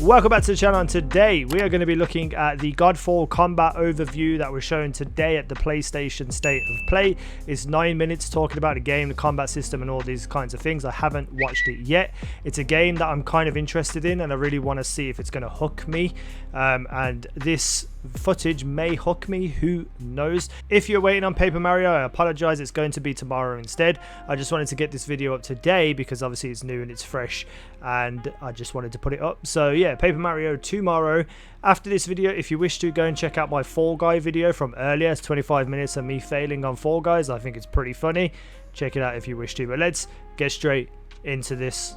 Welcome back to the channel, and today we are going to be looking at the Godfall combat overview that was shown today at the PlayStation State of Play. It's 9 minutes talking about the game, the combat system and all these kinds of things. I haven't watched it yet. It's a game that I'm kind of interested in and I really want to see if it's going to hook me, and this footage may hook me, who knows. If you're waiting on Paper Mario, I apologize, it's going to be tomorrow instead. I just wanted to get this video up today because obviously it's new and it's fresh and I just wanted to put it up. So yeah, Paper Mario tomorrow. After this video, if you wish to, go and check out my Fall Guy video from earlier. It's 25 minutes of me failing on Fall Guys. I think it's pretty funny. Check it out if you wish to, but let's get straight into this.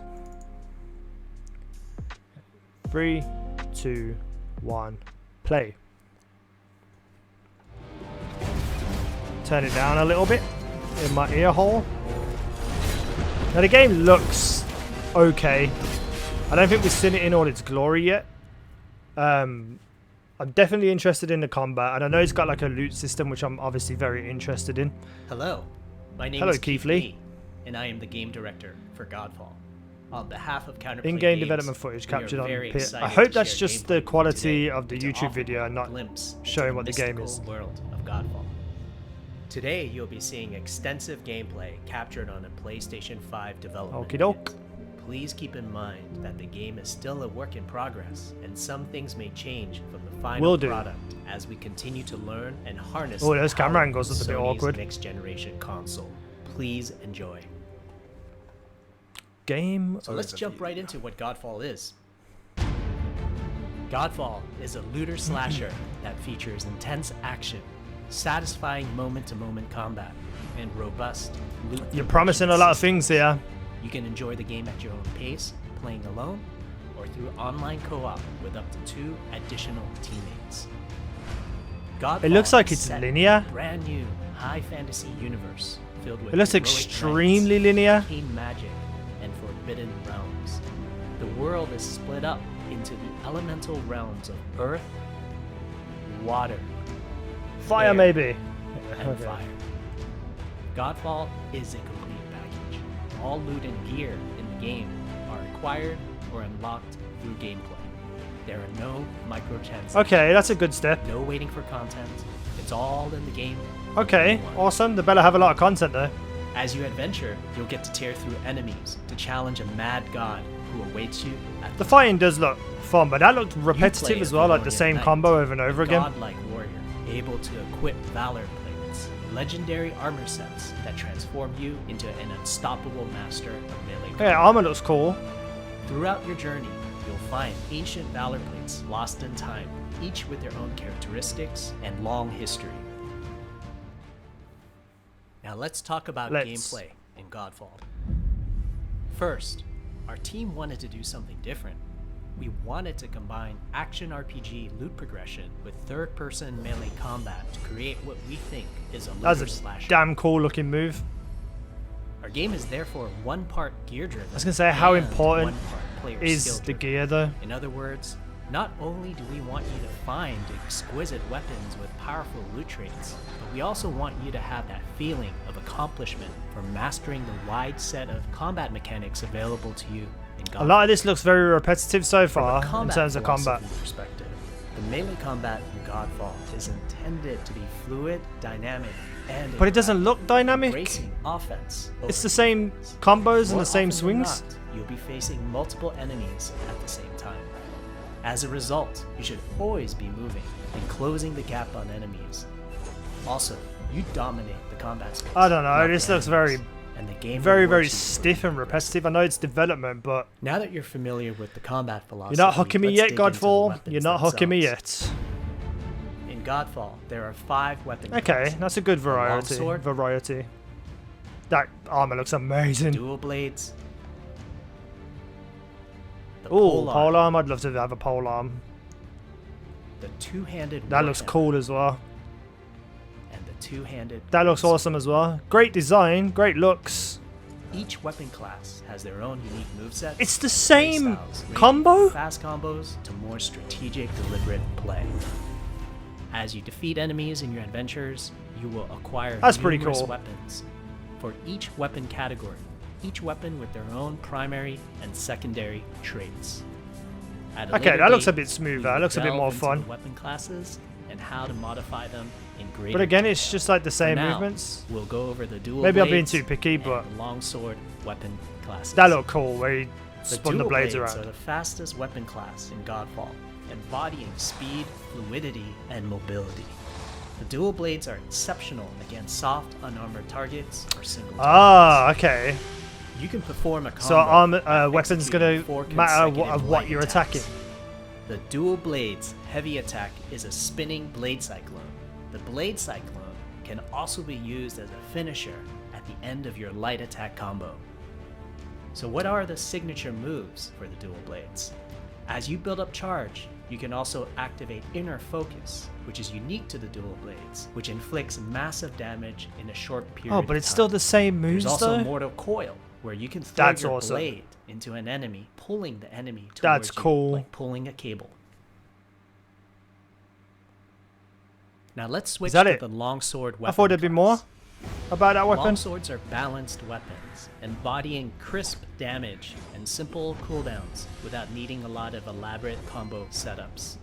3, 2, 1, play. Turn it down a little bit in my ear hole. Now the game looks okay. I don't think we've seen it in all its glory yet. I'm definitely interested in the combat, and I know it's got like a loot system, which I'm obviously very interested in. Hello, my name is Keith Lee, and I am the game director for Godfall. On behalf of Counterplay In-game Games, development footage captured on PS5. I I hope that's just the quality of the YouTube video and not showing what the game is. World of Godfall. Today, you'll be seeing extensive gameplay captured on a PlayStation 5 development Okie doke. kit. Please keep in mind that the game is still a work in progress, and some things may change from the final product as we continue to learn and harness. Oh, those camera angles are a bit awkward. Next generation console. Please enjoy. Game. So let's jump right into what Godfall is. Godfall is a looter slasher that features intense action, satisfying moment-to-moment combat, and robust loot. You're promising a lot of things here. You can enjoy the game at your own pace, playing alone, or through online co-op with up to 2 additional teammates. Godfall It looks like is it's set linear. in a brand new high fantasy universe filled with It looks heroic extremely knights, linear. arcane magic, and forbidden realms. The world is split up into the elemental realms of earth, water, Fire air, maybe. and Okay. fire. Godfall is a complete package. All loot and gear in the game are acquired or unlocked through gameplay. There are no microtransactions. Okay, that's a good step. No waiting for content. It's all in the game. Okay, awesome. They better have a lot of content though. As you adventure, you'll get to tear through enemies to challenge a mad god who awaits you at The fighting does look fun, but that looked You repetitive play as as well, the like the warrior same knight, combo over and a over again. godlike warrior, able to equip valor plates, legendary armor sets that transform you into an unstoppable master of melee combat. Yeah, armor looks cool. Throughout your journey, you'll find ancient valor plates lost in time, each with their own characteristics and long history. Now let's talk about gameplay in Godfall. First, our team wanted to do something different. We wanted to combine action RPG loot progression with third-person melee combat to create what we think is a looter That's a slasher. damn cool looking move. Our game is therefore one part gear-driven. I was gonna say, how and important one part player is the skill-driven. gear though? In other words, not only do we want you to find exquisite weapons with powerful loot traits, but we also want you to have that feeling of accomplishment from mastering the wide set of combat mechanics available to you in Godfall. A lot of this looks very repetitive so From a far in combat terms of combat. philosophy perspective, the melee combat in Godfall is intended to be fluid, dynamic, and But it doesn't look dynamic. embracing offense. It's over the same defense. combos and More the same often than swings. not, you'll be facing multiple enemies at the same time. As a result, you should always be moving and closing the gap on enemies. Also, you dominate the combat space. I don't know, not this the looks enemies, very, and the game very rewards you stiff for and your repetitive. I know it's development, but Now that you're familiar with the combat philosophy, you're not hooking me let's yet, dig into the Godfall. weapons You're not hooking me themselves. yet. In Godfall, there are 5 weapon Okay, classes. that's a good variety. longsword. That armor looks amazing. Dual blades. The Oh, polearm, polearm. I'd love to have a polearm. The two-handed That looks warhammer, cool as well. and the two-handed That looks greatsword. awesome as well. Great design, great looks. Each weapon class has their own unique movesets. It's the same playstyles, ranging combo? from fast combos to more strategic, deliberate play. As you defeat enemies in your adventures, you will acquire That's pretty numerous cool. weapons. For each weapon category, each weapon with their own primary and secondary traits. At a Okay, later that looks a date, bit smoother. we That will looks a bit delve more into fun. the weapon classes and how to modify them in greater But again, detail. it's just like the same For now, movements. We'll go over the dual Maybe I'm being blades too picky, and but the longsword weapon classes. that looked cool where he The spun the dual blades blades around. are the fastest weapon class in Godfall, embodying speed, fluidity, and mobility. The dual blades are exceptional against soft, unarmored targets or single Ah, okay. targets. You can perform a combo So weapon's executing gonna 4 matter consecutive of what light you're attacks. attacking. The dual blades heavy attack is a spinning blade cyclone. The blade cyclone can also be used as a finisher at the end of your light attack combo. So what are the signature moves for the dual blades? As you build up charge, you can also activate Inner Focus, which is unique to the dual blades, which inflicts massive damage in a short period Oh, of but it's time. still the same moves There's also though? Mortal Coil, where you can throw That's your awesome. blade into an enemy, pulling the enemy towards That's cool. you, like pulling a cable. Now let's switch that to it? the longsword weapon. I thought there'd be more about that weapon. Longswords are balanced weapons, embodying crisp damage and simple cooldowns without needing a lot of elaborate combo setups.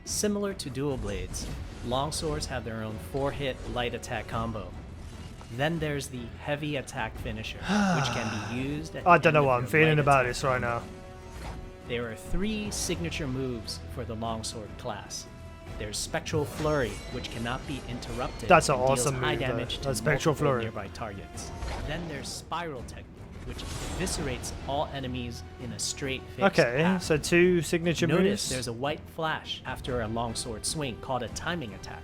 Similar to dual blades, longswords have their own 4-hit light attack combo. Then there's the heavy attack finisher, which can be used at the I don't know end what of I'm your feeling light about attack this right combo. now. There are 3 signature moves for the longsword class. There's Spectral Flurry, which cannot be interrupted. That's an and deals awesome high move, though. damage to That's Spectral multiple Flurry. nearby targets. Then there's Spiral Technique, which eviscerates all enemies in a straight fixed Okay, path. so 2 signature Notice moves. there's a white flash after a longsword swing called a timing attack.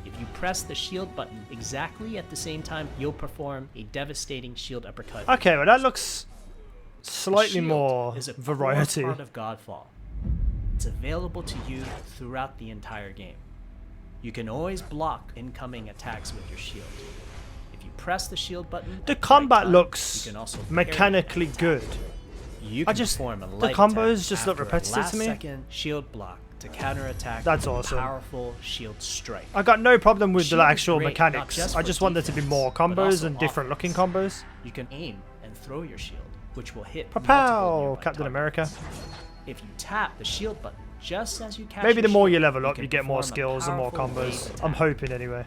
If you press the shield button exactly at the same time, you'll perform a devastating shield uppercut. Okay, well that looks The slightly shield more is a core variety. part of Godfall. It's available to you throughout the entire game. You can always block incoming attacks with your shield. If you press the shield button, The at right combat time, looks you can also parry mechanically an attack. good. You I can just- perform a the light combos attack just look after a repetitive to me. last-second shield block to counterattack That's with awesome. a powerful shield strike. I got no problem with the Shield is actual great, not mechanics. just I for just want there to be defense, more but combos also and different looking offense. combos. You can aim and throw your shield, which will hit multiple Pow! nearby Captain targets. America. If you tap the shield button just as you catch Maybe your the more shield, you level up, can you get more perform a skills and more powerful wave combos. attack. I'm hoping anyway.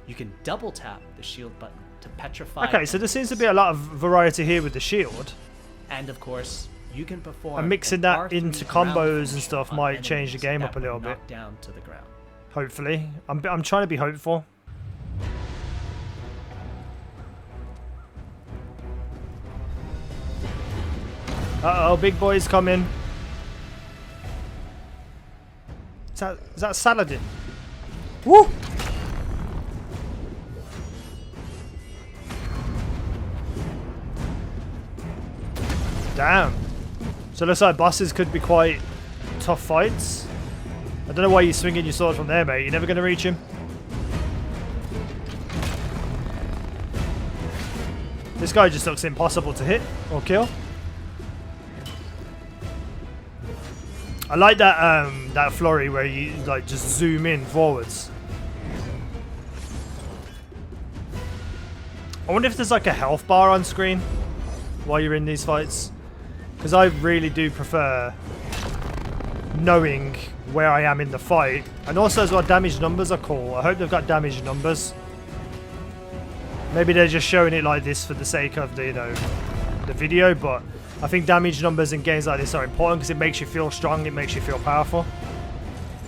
You can double tap the shield button to petrify. Okay, so there seems to enemies. be a lot of variety here with the shield. And of course, you can perform. And mixing an that R3 into ground combos and function stuff on might change the enemies game that up a little were bit. knocked down to the ground. Hopefully. I'm trying to be hopeful. Uh-oh, big boy's coming. Is that Saladin? Woo! Damn. So it looks like bosses could be quite tough fights. I don't know why you're swinging your sword from there, mate. You're never going to reach him. This guy just looks impossible to hit or kill. I like that that flurry where you like just zoom in forwards. I wonder if there's like a health bar on screen while you're in these fights, because I really do prefer knowing where I am in the fight. And also as well, damage numbers are cool. I hope they've got damage numbers. Maybe they're just showing it like this for the sake of the, you know, the video, but I think damage numbers in games like this are important because it makes you feel strong, it makes you feel powerful.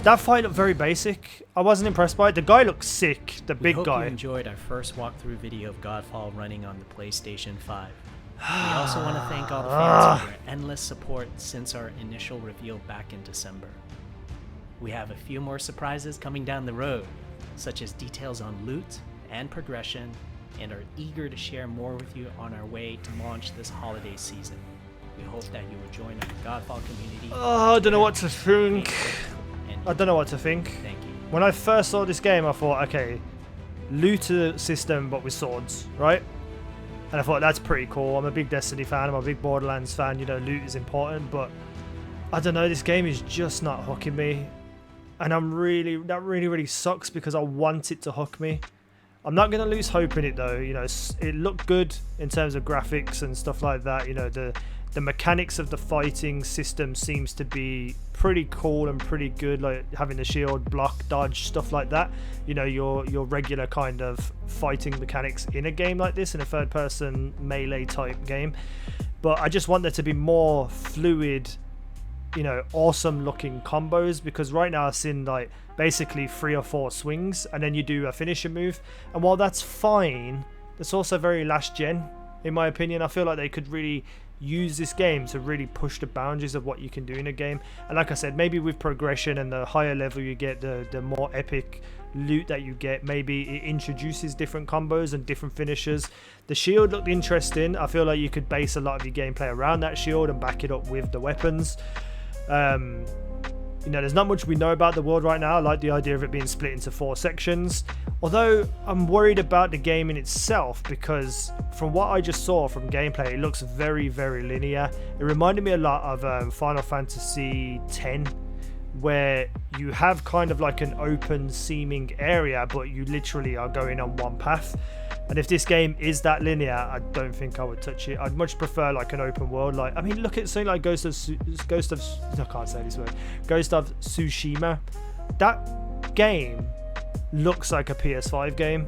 That fight looked very basic. I wasn't impressed by it. The guy looks sick, the big We hope guy. you enjoyed our first walkthrough video of Godfall running on the PlayStation 5. We also want to thank all the fans for their endless support since our initial reveal back in December. We have a few more surprises coming down the road, such as details on loot and progression, and are eager to share more with you on our way to launch this holiday season. We hope that you will join our Godfall community. Oh, I don't know what to think. Facebook, and I don't know what to think. Thank you. When I first saw this game, I thought, okay, looter system but with swords, right? And I thought that's pretty cool. I'm a big Destiny fan. I'm a big Borderlands fan. You know, loot is important, but I don't know. This game is just not hooking me, and that really sucks because I want it to hook me. I'm not going to lose hope in it though. You know, it looked good in terms of graphics and stuff like that. You know, the mechanics of the fighting system seems to be pretty cool and pretty good, like having the shield, block, dodge, stuff like that. You know, your regular kind of fighting mechanics in a game like this, in a third person melee type game. But I just want there to be more fluid, you know, awesome looking combos, because right now I've seen like basically 3 or 4 swings and then you do a finisher move, and while that's fine, that's also very last gen in my opinion. I feel like they could really use this game to really push the boundaries of what you can do in a game. And like I said, maybe with progression and the higher level you get, the more epic loot that you get, maybe it introduces different combos and different finishers. The shield looked interesting. I feel like you could base a lot of your gameplay around that shield and back it up with the weapons. You know, there's not much we know about the world right now. I like the idea of it being split into 4 sections, although I'm worried about the game in itself, because from what I just saw from gameplay, it looks very, very linear. It reminded me a lot of Final Fantasy X, where you have kind of like an open seeming area, but you literally are going on one path. And if this game is that linear, I don't think I would touch it. I'd much prefer like an open world. Like, I mean, look at something like Ghost of Tsushima. That game looks like a PS5 game.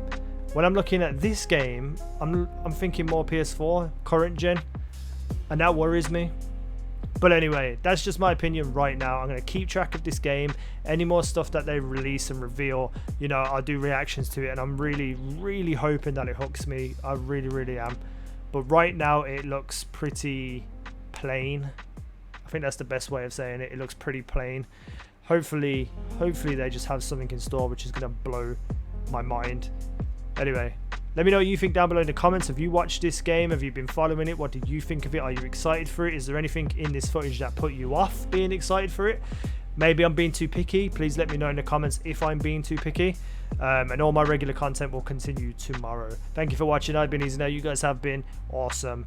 When I'm looking at this game, I'm thinking more PS4 current gen, and that worries me. But anyway, that's just my opinion right now. I'm going to keep track of this game. Any more stuff that they release and reveal, you know, I'll do reactions to it. And I'm really, really hoping that it hooks me. I really, really am. But right now, it looks pretty plain. I think that's the best way of saying it. It looks pretty plain. Hopefully they just have something in store which is going to blow my mind. Anyway, let me know what you think down below in the comments. Have you watched this game? Have you been following it? What did you think of it? Are you excited for it? Is there anything in this footage that put you off being excited for it? Maybe I'm being too picky. Please let me know in the comments if I'm being too picky. And all my regular content will continue tomorrow. Thank you for watching. I've been easynow. You guys have been awesome.